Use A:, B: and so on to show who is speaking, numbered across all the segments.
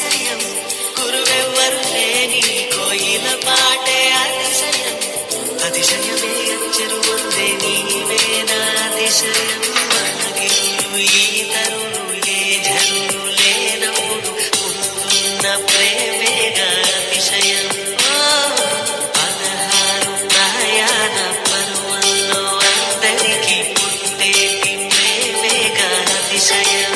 A: అతిశయం గురువెవ్వరు లేని కోయిల పాటే అతిశయం అతిశయమే అచ్చరు వందే నీవే నా అతిశయం మనగిల్లు ఈ తరులు ఏ జరులు లేనప్పుడు ముందున్న ప్రేమేగా అతిశయం పదహారు ప్రయాణ పర్వంలో అందరికీ పుట్టేటి ప్రేమేగా అతిశయం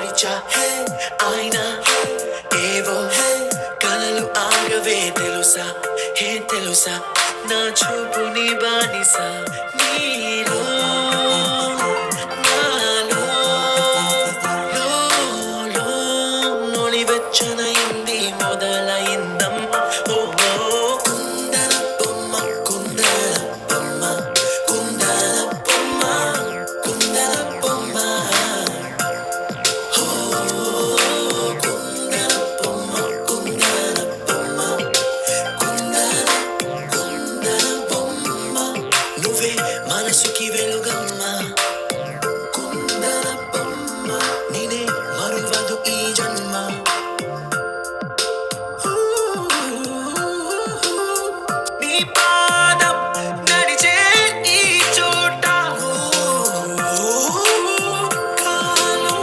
A: మరిచా ఆయన ఏవో కలలు ఆగవే తెలుసా తెలుసా నా చూపుని బానిస నీలో నాలో లో నొలివెచ్చనైంది మొదలైందమ్మ ఓ కుందన బొమ్మ కుందన బొమ్మ కుందన బొమ్మ కుందన బొమ్మ కుందన బొమ్మ కుందన బొమ్మ కుందన కుందన బొమ్మ నువ్వే మనసుకి వెలుగమ్మ కుందన బొమ్మ నేనే మరువదు ఈ జన్మ నీ పాదం నడిచే ఈ చోట కాలం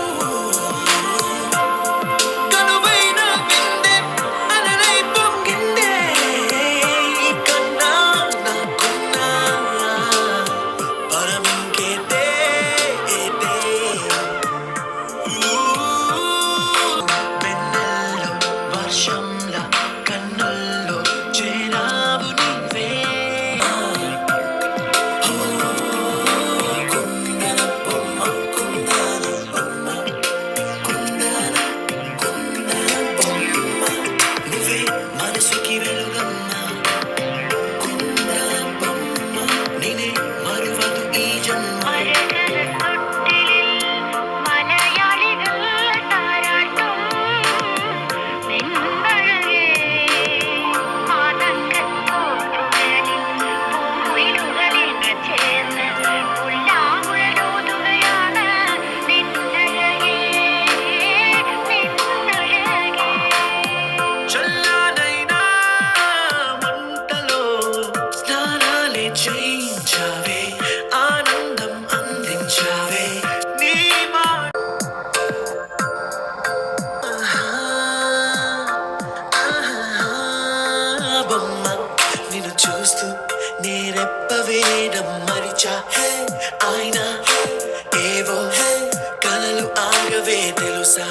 A: కనువైన విందే అలలై పొంగిందే ఈ కన్నా నాకున్నా పరమింకేదే వెన్నెల్లో వర్షంలా కన్నుల్లో చేరావు నీవే కుందన బొమ్మ కుందన బొమ్మ కుందన కుందన బొమ్మ నువ్వే మనసుకి వెలుగమ్మ కుందన బొమ్మ నేనే మరువదు ഈ ജന്മ
B: മലയാളികൾ താരാട്ടും നിൻപഴകേ ആതങ്കത്തോടുകളിൽ പൂങ്കുയിലുകളിൽ ചേർന്ന് പുല്ലാങ്കുഴലൂതുകയാണ് നിന്നഴകേ നിന്നഴകേ
A: చల్లనైనా మంటలో స్నానాలే చేయించావే ఆనందం అందించావే నీ మాట బొమ్మ నిన్ను చూస్తూ నేరెప్పవేయడం మరిచా ఆయన ఏవో కలలు ఆగవే తెలుసా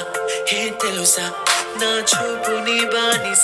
A: తెలుసా నా చూపుని బానిస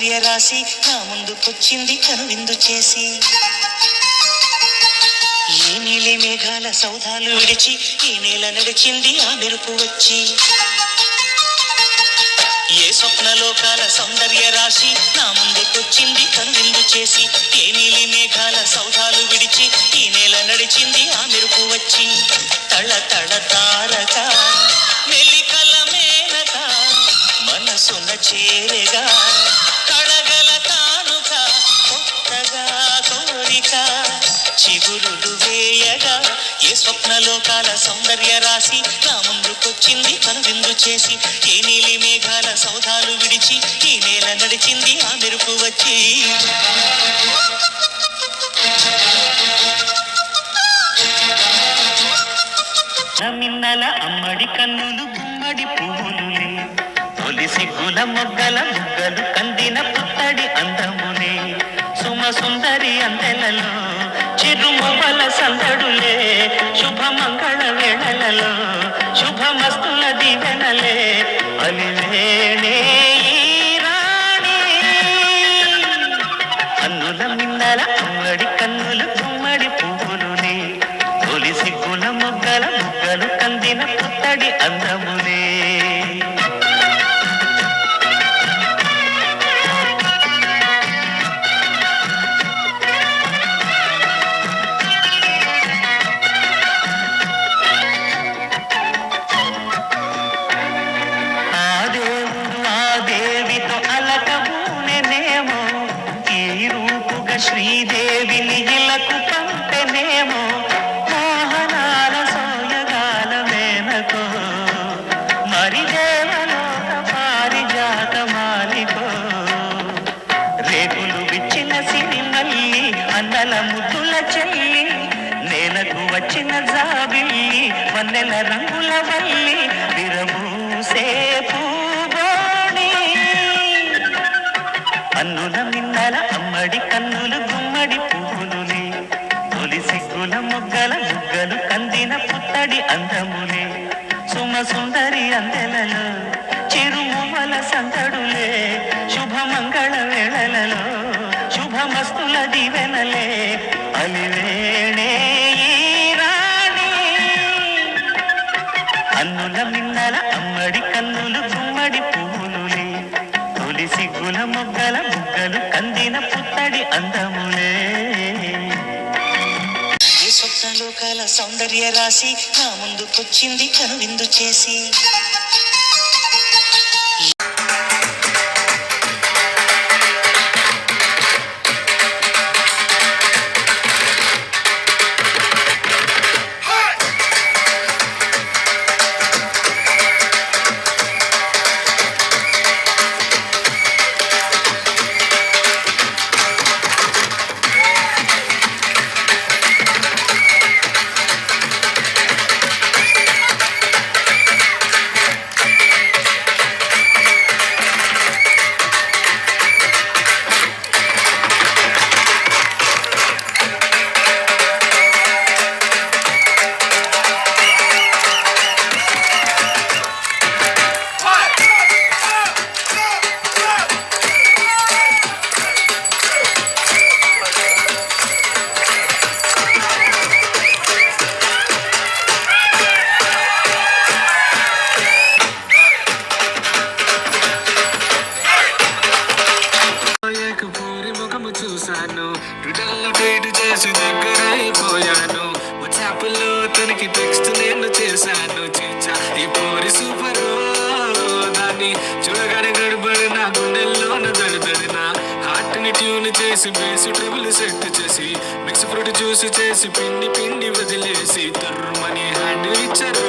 A: సౌందర్య రాశి నా ముందుకొచ్చింది కనువిందు చేసి. ఏ నీలి మేఘాల సౌధాలు విడిచి ఈ నేల నడిచింది ఆ మెరుపు వచ్చి. ఏ స్వప్నలోకాల సౌందర్య రాశి నా ముందుకొచ్చింది కనువిందు చేసి. ఏ నీలి మేఘాల సౌధాలు విడిచి ఈ నేల నడిచింది ఆ మెరుపు వచ్చి. తళ తళ తారక మెలికల మేనక మనసున చేరగా కళగల కానుక కొత్తగా కోరిక చిగురులు వేయగా. ఏ స్వప్నలోకాల సౌందర్య రాశి నా ముందుకొచ్చింది కనువిందు చేసి. ఏ నీలి మేఘాల సౌధాలు విడిచి ఈ నేల నడిచింది ఆ మెరుపు వచ్చి. మిన్నల అమ్మడి కన్నులు గుమ్మడి పువ్వులులే తొలి సిగ్గుల మొగ్గల బుగ్గలు కందిన పుత్తడి అందములే. సుమ సుందరి అందెలలో చిరుమువ్వల సందడులే శుభమంగళ వేళలలో శుభమస్తుల దీవెనలే అలివేణే రాణి. అన్నుల మిన్నల అమ్మడి కన్నులు గుమ్మడి పువ్వులులే తొలి సిగ్గుల మొగ్గల బుగ్గలు కందిన పుత్తడి అందములే. శ్రీదేవిని ఇలకు పంపెనేమో మోహనాల సోయగాల మేనకో మరి దేవలోక పారిజాత మాలికో. రేకులు విచ్చిన సిరిమల్లి అన్నల ముద్దుల చెల్లి నేలకు వచ్చిన జాబిల్లి వన్నెల రంగుల వల్లి విరమూసే పూబోణి. అన్నుల మిన్నల అమ్మడి కన్నులు గుమ్మడి పువ్వులులే తొలి సిగ్గుల మొగ్గల బుగ్గలు కందిన పుత్తడి అందములే. సుమ సుందరి అందెలలో చిరుమువ్వల సందడులే శుభమంగళ వేళలలో శుభమస్తుల దీవెనలే అలివేణే రాణి. అన్నుల మిన్నల అమ్మడి కన్నులు గుమ్మడి పువ్వులులే తొలి సిగ్గుల మొగ్గల బుగ్గలు కందిన పుత్తడి అందములే. ఏ స్వప్నలోకాల సౌందర్య రాశి నా ముందుకొచ్చింది కనువిందు చేసి.
C: చూసాను ట్విట్టర్లో ట్వీట్ చేసి దగ్గరైపోయాను. వాట్సాప్లో తనకి టెక్స్ట్ నేను చేశాను. చీచా ఈ పోరి సూపర్ దాన్ని చూడగానే గడబడి నా గుండెల్లోన దడదడి. నా హార్ట్ ని ట్యూన్ చేసి బేస్ ట్రిబుల్ సెట్ చేసి మిక్స్ ఫ్రూట్ జ్యూస్ చేసి పిండి పిండి వదిలేసి తర్మని హ్యాండ్ ఇచ్చారు.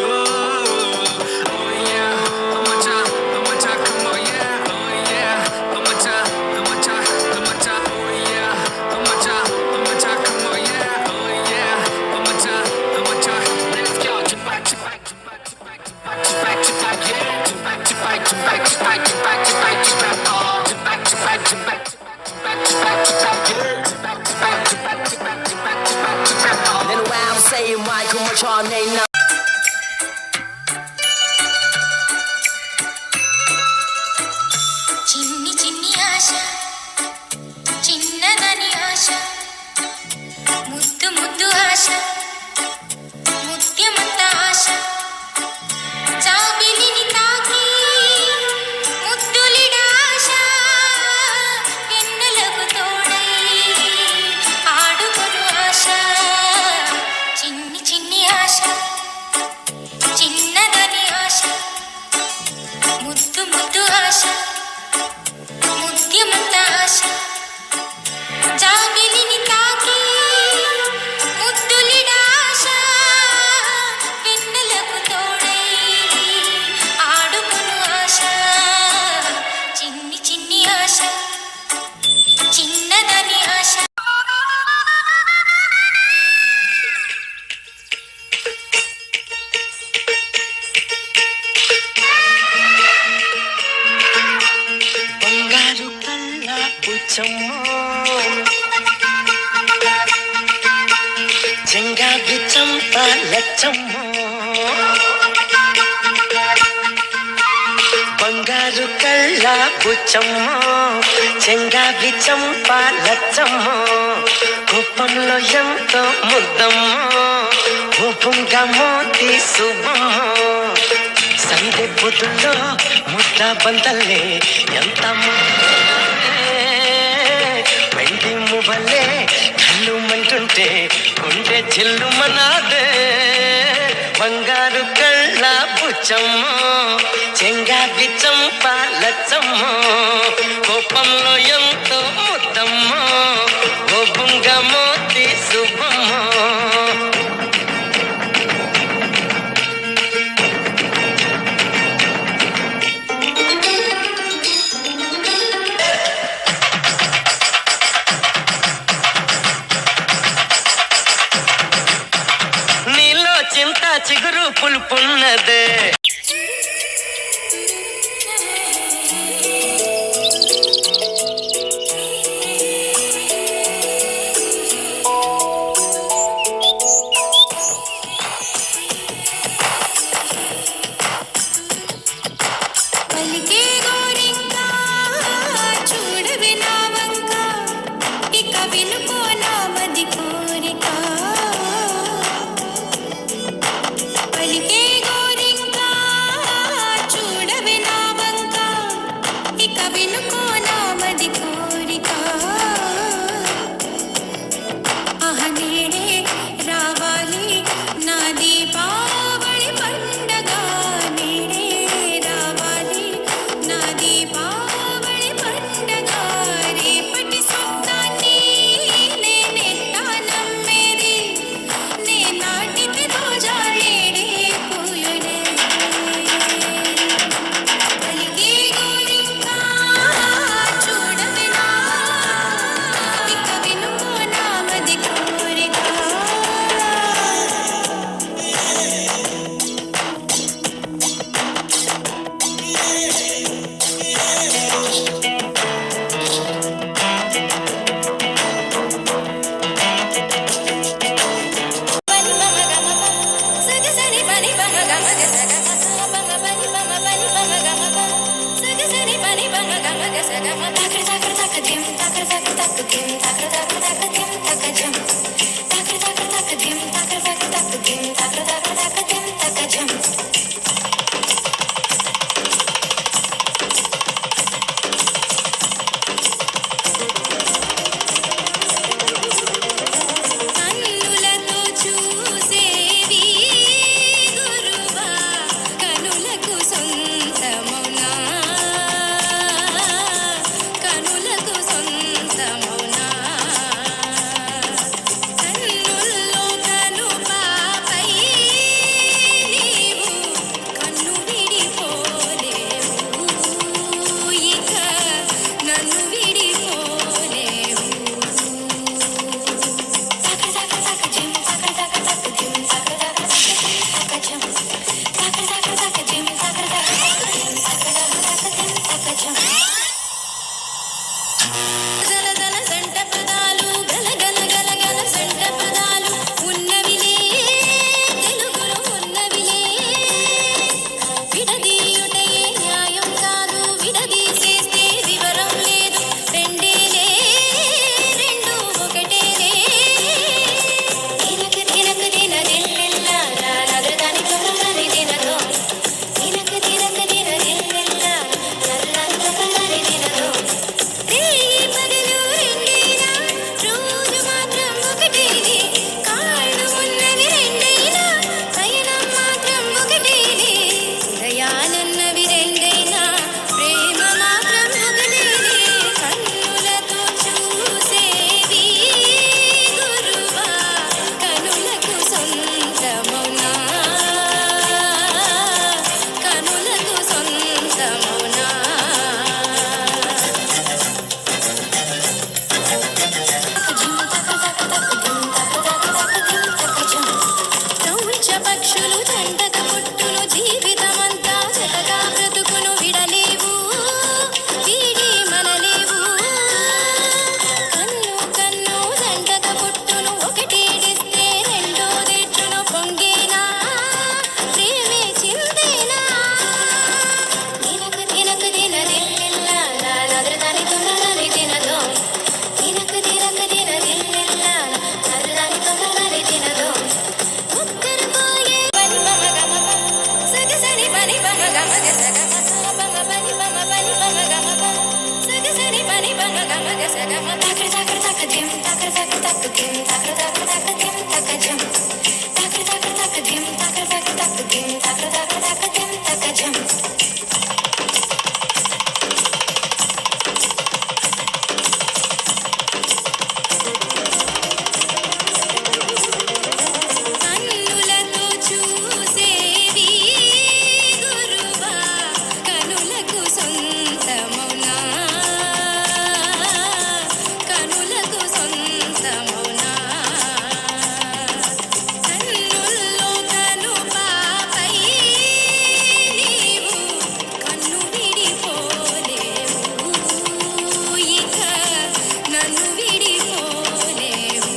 B: చిన్ని చిన్ని ఆశ
A: బుచ్చమ్మో చెంగావి చంప లచ్చమ్మో బంగారు కళ్ళ బుచ్చమ్మో చెంగావి చంప లచ్చమ్మో కోపంలో ఎంతో ముద్దమ్మో కోపంగా మోతి శుభమ్మో సందే పొద్దుల్లో ముద్ద బందల్లే ఎంత వెండి మువ్వలే కళ్ళు మంటుంటే గుండె చిల్లు మనాదే బంగారు కళ్ళ బుచ్చమ్మో చెంగావి చంప లచ్చమ్మో కోపంలో ఎంతో ముద్దమ్మో కోపంగా మోతి శుభమ్మో చింత చిగురు పులుపున్నదే
B: పలికే గోరింకా చూడవి నా వంక ఇక వినుకో నా మది కోరిక పలికే గోరింకా చూడవి నా వంక ఇక వినుకో నా మది కోరిక ఆహ నేడే రావాలి నా దీపావళి పండగ నేడే రావాలి నా దీపావళి పండగ రేపటి స్వప్నాన్ని నేనెట్టా నమ్మేది నే నాటితే రోజాలేడే పూయునే పలికే గోరింకా చూడవి నా ఇక వినుకో నా మది కోరిక పని పమ గమ సగ సని పని పమ గమ గ సగ పమ పని పమ పని పమ గమ సగ సని పని పమ గమ గ సగ మ తాకర తాకర తాక ధిం తాకర తాకర తాక ధిం తాకర తాకర తాక ధిం తాక జం తాకర తాకర తాక ధిం తాకర తాకర తాక ధిం తాకర తాకర తాక ధిం తాక జం కన్నులతో చూసేవి గురువా కనులకు సొంతమౌనా కనులకు సొంతమౌనా కన్నుల్లో కను పాపై నీవు ధిం తకర తకర తక ధిం తక జం తకర తకర తక ధిం తకర తకర తక ధిం తకర తకర తక ధిం తక జం కన్నులతో చూసేవి గురువా కనులకు సొంతమునా కనులకు సొంతమునా కన్నుల్లో కను పాపై నీవు కన్ను విడిపోలేవు ఇక నన్ను విడిపోలేవు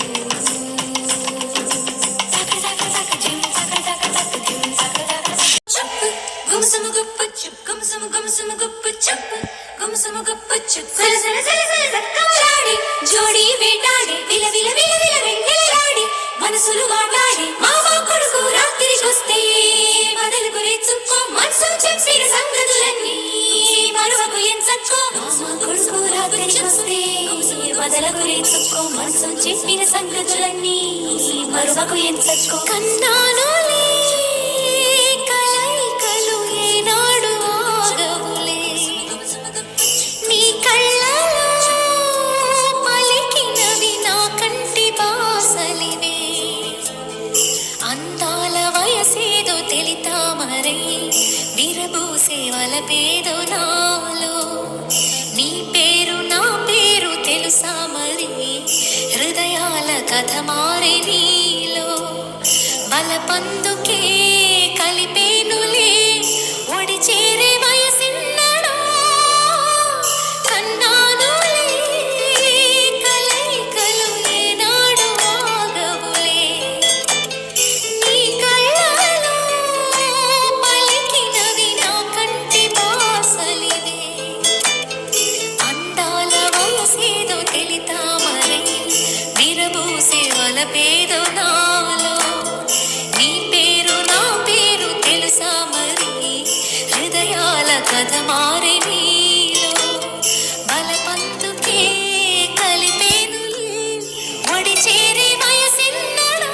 B: తకర తకర తక జిం తకర తకర తక జిం తకర తకర చెప్పు గుమసము గుప్ప చుప్ గుమసము గుమసము గుప్ప చెప్పు గుమసము గుప్ప చుప్ సల సల సల సల దక్కమలాడి జోడి వేటాడి విల విల విల విల వెంగళాడి మనసులు మాట్లాడి మామ కొడుకు రాత్రికొస్తే మొదలు గురెచ్చుకో మనసు చెప్పిన సంగతులన్నీ మరువకు ఎంచక్కో మామ కొడుకు రాత్రికొస్తే మొదలు గురెచ్చుకో మనసు చెప్పిన సంగతులన్నీ మరువకు ఎంచక్కో కన్నానులే కలైకలు ఏనాడు ఆగవులే నీ కళ్ళలో పలికినవి నా కంటి బాసలివే అందాల వయసేదో తెలితామరై విరబూసే వలపేదో నాలో నీ పేరు నా పేరు తెలుసా మరి హృదయాల కథ మారే నీలో బలపందుకే కలిపేనులే ఒడి చేరే వయసిన్నడో కన్నానులే కలైకలు ఏనాడు ఆగవులే నీ కళ్ళలో పలికినవి నా కంటి బాసలివే అందాల వయసేదో తెలితామరై విరబూసే వలపేదో నాలో నీ పేరు నా పేరు తెలుసా మరి హృదయాల కథ మారే నీలో బలపందుకే కలిపేనులే ఒడి చేరే వయసిన్నడో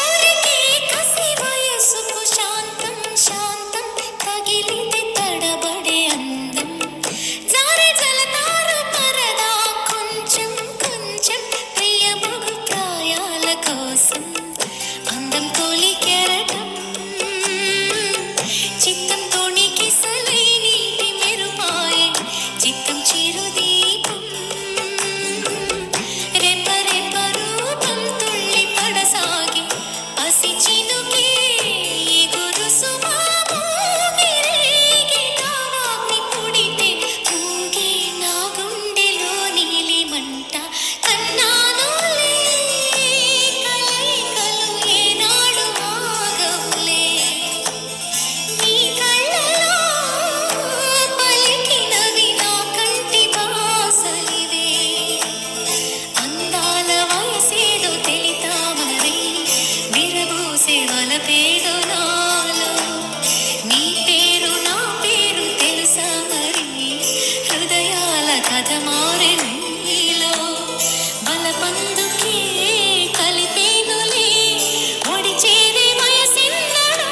B: ఊరికే కసి వయసుకు శాంతం శాంతం తగిలితే తడబడే అందం జారే జలతారు పరదా కొంచెం కొంచెం ప్రియమగు ప్రాయాల కోసం అందం తోలి కెరటం చిత్తం తోణికి సలై నీటి మెరుపాయే చిత్తం చిరుదీపం రెప రెప రూపం తుళ్ళి పడసాగి పసి చినుకే ఎగురు సుమామోగిరేగి కావాగ్ని పుడితే ఊగే నా గుండెలో నీలి మంట కన్నానులే కలైకలు ఏనాడు ఆగవులే నీ కళ్ళలో పలికినవి నా కంటి బాసలివే అందాల వయసేదో తెలితామరై విరబూసే వలపేదో నాలో నీ పేరు నా పేరు తెలుసా మరి హృదయాల కథ మారే నీలో బలపందుకే కలిపేనులే ఒడి చేరే వయసిన్నడో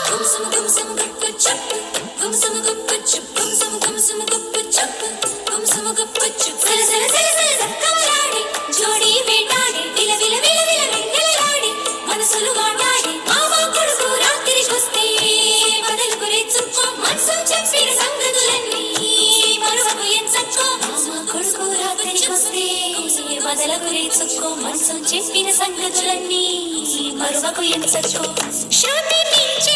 B: గుమసము గుమసము గుప్ప చెప్పు గుమసము గుప్ప చెప్పు గుమసము గుమసము గుప్ప చెప్పు గుమసము గుప్ప చెప్పు సల సల సల సల దక్కమలాడి జోడి వేటాడి విల విల విల విల వెంగళాడి మనసులు మాట్లాడి మామ కొడుకు రాత్రికొస్తే మొదలు గురెచ్చుకో మనసు చెప్పిన సంగతులన్నీ మరువకు ఎంచక్కో మామ కొడుకు రాత్రికొస్తే మొదలు గురెచ్చుకో మనసు చెప్పిన సంగతులన్నీ మరువకు ఎంచక్కో శృతి మించి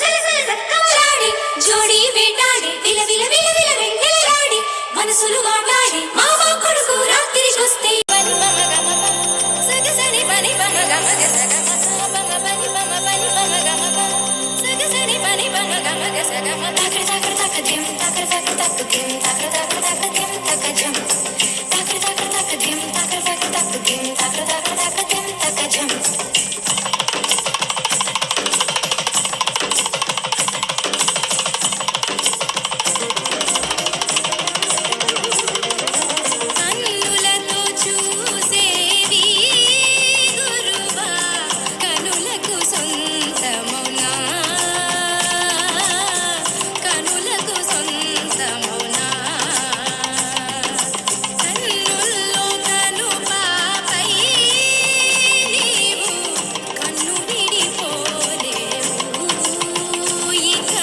B: సల సల సక్కమలాడి జోడి వేటాడి విల విల విల విల వెంటలాడి మనసులు వాడాడి మామ కొడుకు రాత్రికొస్తే పని మమ గమ సగసని పని మమ గమ సగమ పమ పని మమ పని మమ గమ సగసని పని మమ గమ సగమ తాకర తాకర తాక ధిం తాకర తాకర తాక ధిం తాకర తాకర తాక ధిం తాక జం తాకర తాకర తాక ధిం తాకర తాకర తాక ధిం తాకర తాకర తాక ధిం తాక జం కన్నులతో చూసేవి గురువా కనులకు సొంతమౌనా కనులకు సొంతమౌనా కన్నుల్లో కను పాపై నీవు కన్ను విడిపోలేవు ఇక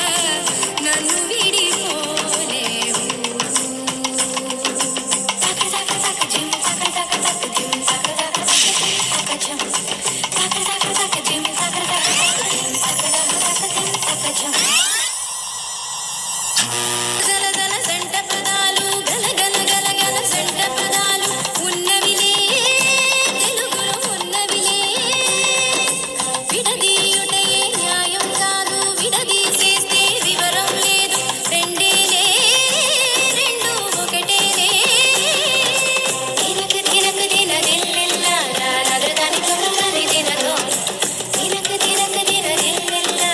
B: నన్ను విడిపోలేవు తాకర తాకర తాక జిం తాకర తాకర తాక జిం తాకర తాకర తాక జిం తాక జం తాకర తాకర తాక జిం తాకర తాకర తాక జిం తాకర తాకర తాక జిం తాక జం గల గల సంట పదాలు గల గల గల గల సంట పదాలు ఉన్నవిలే తెలుగులో ఉన్నవిలే విడదీయుటయే న్యాయం కాదు విడదీసేస్తే వివరం లేదు రెండేలే రెండు ఒకటేలే తినక తినక తిన దిల్లెల్లా నగరదాని కొనగాని తినదో తినక తినక తిన దిల్లెల్లా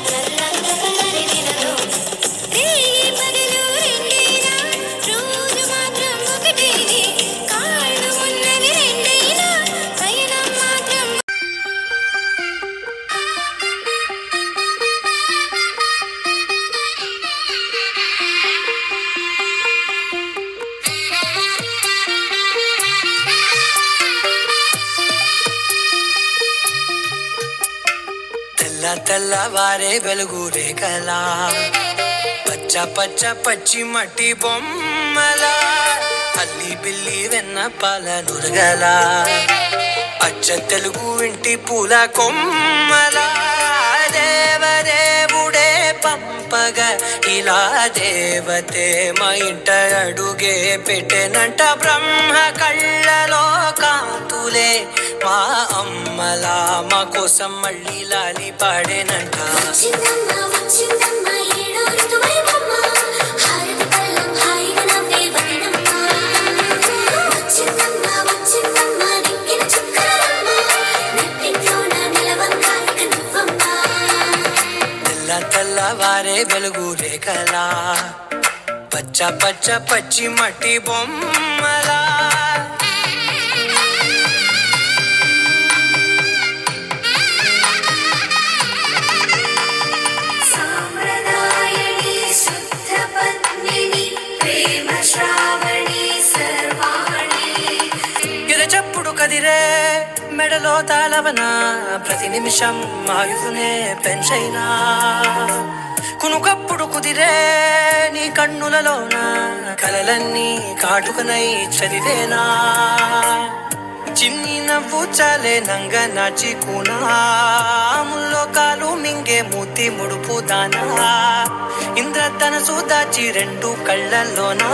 B: నల్లంత కలని తినదో రేయి పగలు రెండైనా రోజు మాత్రం ఒకటేనే కాళ్ళు ఉన్నవి రెండైనా పయనం మాత్రం
D: తెల్ల తెల్లవారే వెలుగు రేఖలా పచ్చ పచ్చ పచ్చి మట్టి బొమ్మలా అల్లి బిల్లి వెన్న పాల నురగలా అచ్చ తెలుగు ఇంటి పూల కొమ్మలా దేవదేవుడే పంపగా ఇలా దేవతే మా ఇంట అడుగే పెట్టెనంట బ్రహ్మ కళ్ళలో కాంతులే మా అమ్మలా మా కోసం మళ్ళీ లాలి పాడేనంట
B: వచ్చిందమ్మ ఏడో ఋతువైవమ్మ హారతి పళ్ళం హాయిగా నవ్వే వదనమ్మ వచ్చిందమ్మ నింగిన చుక్కలమ్మ నెట్టింట్లోన నిలవంగా ఇక నువ్వమ్మ
D: తెల్ల తెల్లవారే వెలుగు రేఖలా పచ్చ పచ్చ పచ్చి మట్టి బొమ్మలా
B: సామ్రదాయని శుద్ధ పద్మిని ప్రేమ శ్రావణి సర్వాణి
D: ఎద చప్పుడు కదిరే మెడలో తాళవన ప్రతి నిమిషం ఆయుధునే పెంచైనా కునుకప్పుడు కుదిరే నీ కన్నులలోన కలలన్నీ కాటుకనై చదివేనా చిన్ని నవ్వు చాలే నంగ నాచి కూనాముల్లో కాలు మింగే మూతి ముడుపు దానా ఇంద్రధనసు దాచి రెండు కళ్ళల్లోనా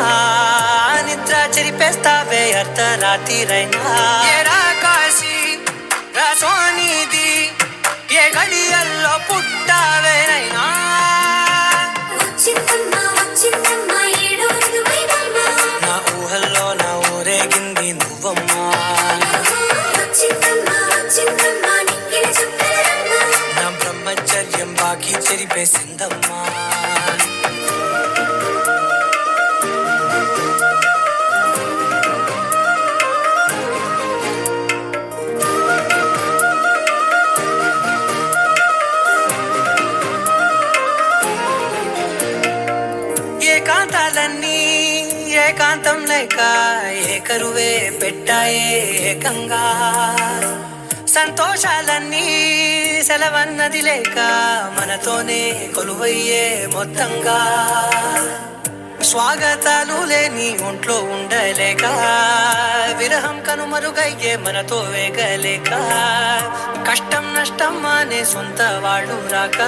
D: నిద్ర చెరిపేస్తావే అర్ధరాత్రిరైనా ఏరా కాశీ రా సోనిది ఏ గడియల్లో పుట్టావేనైనా
B: వచ్చిందమ్మ ఏడో ఋతువైవమ్మ
D: నా ఊహల్లో నా ఊరేగింది నువ్వమ్మా
B: వచ్చిందమ్మ నింగిన చుక్కలమ్మ
D: నా బ్రహ్మచర్యం బాకీ చెరిపేసిందమ్మా ఏకాంతాలన్నీ ఏకాంతం లేక ఏకరువే పెట్టాయే ఏకంగా సంతోషాలన్నీ సెలవన్నది లేక మనతోనే కొలువయ్యే మొత్తంగా స్వాగతాలు లేని ఒంట్లో ఉండలేక విరహం కనుమరుగయ్యే మనతో వేగలేక కష్టం నష్టం అనే సొంత వాళ్ళు రాక